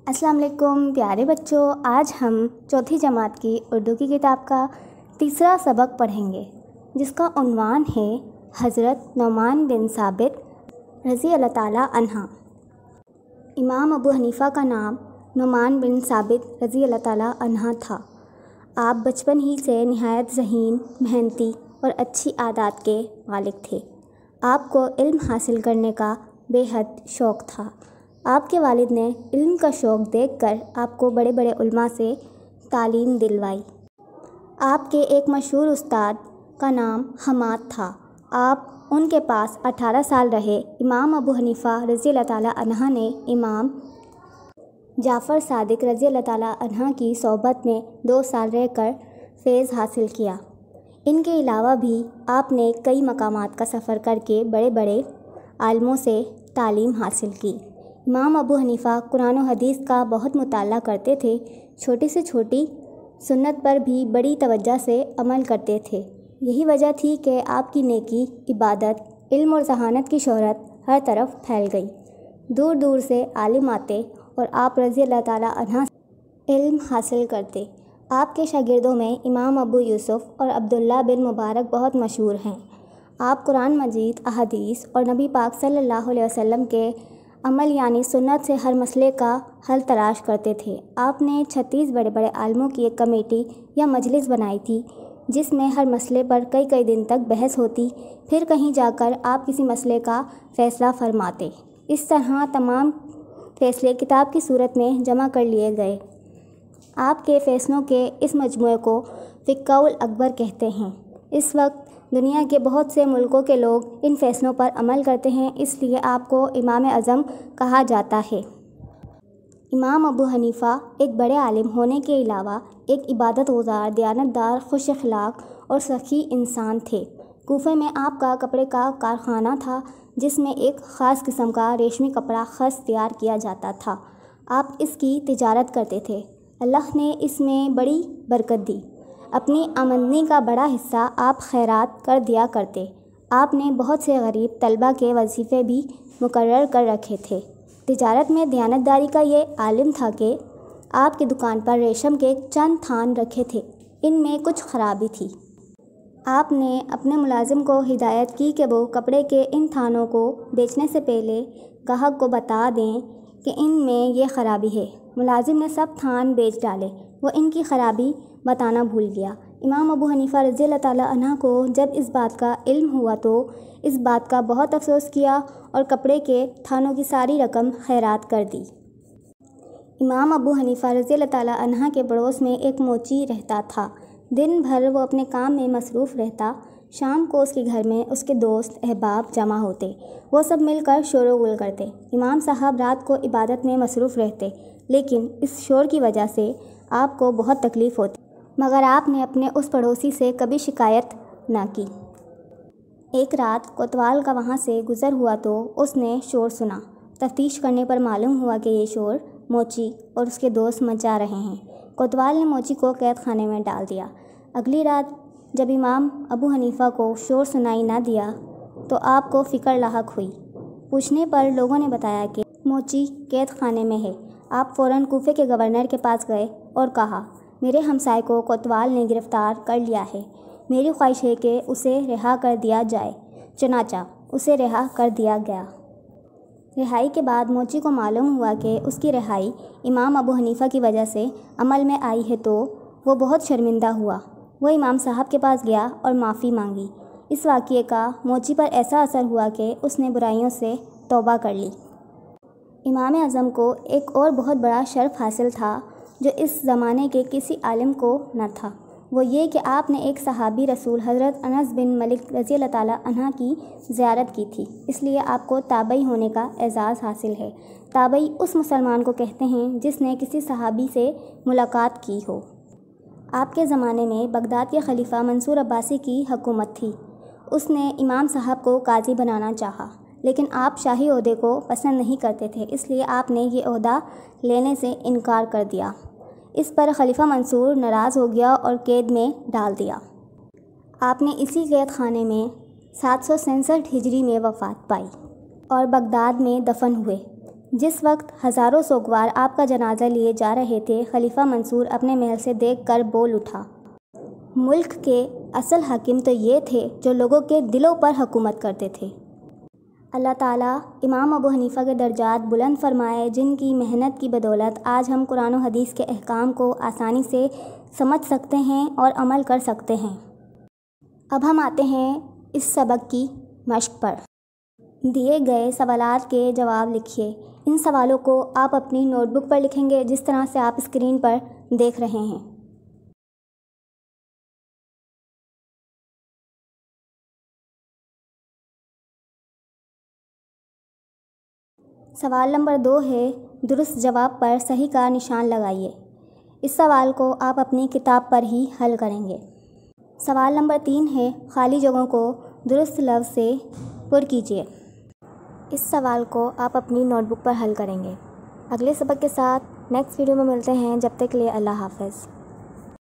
السلام علیکم پیارے بچوں، آج ہم چوتھی جماعت کی اردو کی کتاب کا تیسرا سبق پڑھیں گے، جس کا عنوان ہے حضرت نعمان بن ثابت رضی اللہ تعالیٰ عنہ۔ امام ابو حنیفہ کا نام نعمان بن ثابت رضی اللہ تعالیٰ عنہ تھا۔ آپ بچپن ہی سے نہایت ذہین، محنتی اور اچھی عادات کے مالک تھے۔ آپ کو علم حاصل کرنے کا بے حد شوق تھا۔ آپ کے والد نے علم کا شوق دیکھ کر آپ کو بڑے بڑے علماء سے تعلیم دلوائی۔ آپ کے ایک مشہور استاد کا نام حماد تھا۔ آپ ان کے پاس 18 سال رہے۔ امام ابو حنیفہ رضی اللہ تعالیٰ عنہ نے امام جعفر صادق رضی اللہ تعالیٰ عنہ کی صحبت میں 2 سال رہ کر فیض حاصل کیا۔ ان کے علاوہ بھی آپ نے کئی مقامات کا سفر کر کے بڑے بڑے عالموں سے تعلیم حاصل کی۔ امام ابو حنیفہ قرآن و حدیث کا بہت مطالعہ کرتے تھے۔ چھوٹی سے چھوٹی سنت پر بھی بڑی توجہ سے عمل کرتے تھے۔ یہی وجہ تھی کہ آپ کی نیکی، عبادت، علم اور ذہانت کی شہرت ہر طرف پھیل گئی۔ دور دور سے عالم آتے اور آپ رضی اللہ تعالیٰ عنہ سے علم حاصل کرتے۔ آپ کے شاگردوں میں امام ابو یوسف اور عبداللہ بن مبارک بہت مشہور ہیں۔ آپ قرآن مجید، احادیث اور نبی پاک صلی اللہ علیہ وسلم کے عمل یعنی سنت سے ہر مسئلے کا حل تلاش کرتے تھے۔ آپ نے 36 بڑے بڑے عالموں کی ایک کمیٹی یا مجلس بنائی تھی، جس میں ہر مسئلے پر کئی دن تک بحث ہوتی، پھر کہیں جا کر آپ کسی مسئلے کا فیصلہ فرماتے۔ اس طرح تمام فیصلے کتاب کی صورت میں جمع کر لیے گئے۔ آپ کے فیصلوں کے اس مجموعے کو فقہ الاکبر کہتے ہیں۔ اس وقت دنیا کے بہت سے ملکوں کے لوگ ان فیصلوں پر عمل کرتے ہیں، اس لیے آپ کو امام اعظم کہا جاتا ہے۔ امام ابو حنیفہ ایک بڑے عالم ہونے کے علاوہ ایک عبادت گزار، دیانتدار، خوش اخلاق اور سخی انسان تھے۔ کوفہ میں آپ کا کپڑے کا کارخانہ تھا، جس میں ایک خاص قسم کا ریشمی کپڑا خاص تیار کیا جاتا تھا۔ آپ اس کی تجارت کرتے تھے۔ اللہ نے اس میں بڑی برکت دی۔ اپنی آمدنی کا بڑا حصہ آپ خیرات کر دیا کرتے۔ آپ نے بہت سے غریب طلباء کے وظیفے بھی مقرر کر رکھے تھے۔ تجارت میں دیانتداری کا یہ عالم تھا کہ آپ کی دکان پر ریشم کے چند تھان رکھے تھے، ان میں کچھ خرابی تھی۔ آپ نے اپنے ملازم کو ہدایت کی کہ وہ کپڑے کے ان تھانوں کو بیچنے سے پہلے گاہک کو بتا دیں کہ ان میں یہ خرابی ہے۔ ملازم نے سب تھان بیچ ڈالے۔ وہ ان کی خرابی بتانا بھول گیا۔ امام ابو حنیفہ رضی اللہ تعالیٰ عنہ کو جب اس بات کا علم ہوا تو اس بات کا بہت افسوس کیا اور کپڑے کے تھانوں کی ساری رقم خیرات کر دی۔ امام ابو حنیفہ رضی اللہ تعالیٰ عنہ کے پڑوس میں ایک موچی رہتا تھا۔ دن بھر وہ اپنے کام میں مصروف رہتا۔ شام کو اس کے گھر میں اس کے دوست احباب جمع ہوتے۔ وہ سب مل کر شور و غل کرتے۔ امام صاحب رات کو عبادت میں مصروف رہتے، لیکن اس شور کی وجہ سے آپ کو بہت تکلیف ہوتی، مگر آپ نے اپنے اس پڑوسی سے کبھی شکایت نہ کی۔ ایک رات کوتوال کا وہاں سے گزر ہوا تو اس نے شور سنا۔ تفتیش کرنے پر معلوم ہوا کہ یہ شور موچی اور اس کے دوست مچا رہے ہیں۔ کوتوال نے موچی کو قید خانے میں ڈال دیا۔ اگلی رات جب امام ابو حنیفہ کو شور سنائی نہ دیا تو آپ کو فکر لاحق ہوئی۔ پوچھنے پر لوگوں نے بتایا کہ موچی قید خانے میں ہے۔ آپ فوراً کوفے کے گورنر کے پاس گئے اور کہا، میرے ہمسائے کو کوتوال نے گرفتار کر لیا ہے۔ میری خواہش ہے کہ اسے رہا کر دیا جائے۔ چنانچہ اسے رہا کر دیا گیا۔ رہائی کے بعد موچی کو معلوم ہوا کہ اس کی رہائی امام ابو حنیفہ کی وجہ سے عمل میں آئی ہے تو وہ بہت شرمندہ ہوا۔ وہ امام صاحب کے پاس گیا اور معافی مانگی۔ اس واقعے کا موچی پر ایسا اثر ہوا کہ اس نے برائیوں سے توبہ کر لی۔ امام اعظم کو ایک اور بہت بڑا شرف حاصل تھا جو اس زمانے کے کسی عالم کو نہ تھا۔ وہ یہ کہ آپ نے ایک صحابی رسول حضرت انس بن مالک رضی اللہ تعالیٰ عنہ کی زیارت کی تھی، اس لیے آپ کو تابعی ہونے کا اعزاز حاصل ہے۔ تابعی اس مسلمان کو کہتے ہیں جس نے کسی صحابی سے ملاقات کی ہو۔ آپ کے زمانے میں بغداد کے خلیفہ منصور عباسی کی حکومت تھی۔ اس نے امام صاحب کو قاضی بنانا چاہا، لیکن آپ شاہی عہدے کو پسند نہیں کرتے تھے، اس لیے آپ نے یہ عہدہ لینے سے انکار کر دیا۔ اس پر خلیفہ منصور ناراض ہو گیا اور قید میں ڈال دیا۔ آپ نے اسی قید خانے میں 767 ہجری میں وفات پائی اور بغداد میں دفن ہوئے۔ جس وقت ہزاروں سوگوار آپ کا جنازہ لیے جا رہے تھے، خلیفہ منصور اپنے محل سے دیکھ کر بول اٹھا، ملک کے اصل حاکم تو یہ تھے جو لوگوں کے دلوں پر حکومت کرتے تھے۔ اللہ تعالیٰ امام ابو حنیفہ کے درجات بلند فرمائے، جن کی محنت کی بدولت آج ہم قرآن و حدیث کے احکام کو آسانی سے سمجھ سکتے ہیں اور عمل کر سکتے ہیں۔ اب ہم آتے ہیں اس سبق کی مشق پر۔ دیے گئے سوالات کے جواب لکھیے۔ ان سوالوں کو آپ اپنی نوٹ بک پر لکھیں گے جس طرح سے آپ اسکرین پر دیکھ رہے ہیں۔ سوال نمبر 2 ہے، درست جواب پر صحیح کا نشان لگائیے۔ اس سوال کو آپ اپنی کتاب پر ہی حل کریں گے۔ سوال نمبر 3 ہے، خالی جگہوں کو درست لفظ سے پر کیجیے۔ اس سوال کو آپ اپنی نوٹ بک پر حل کریں گے۔ اگلے سبق کے ساتھ نیکسٹ ویڈیو میں ملتے ہیں، جب تک کے لیے اللہ حافظ۔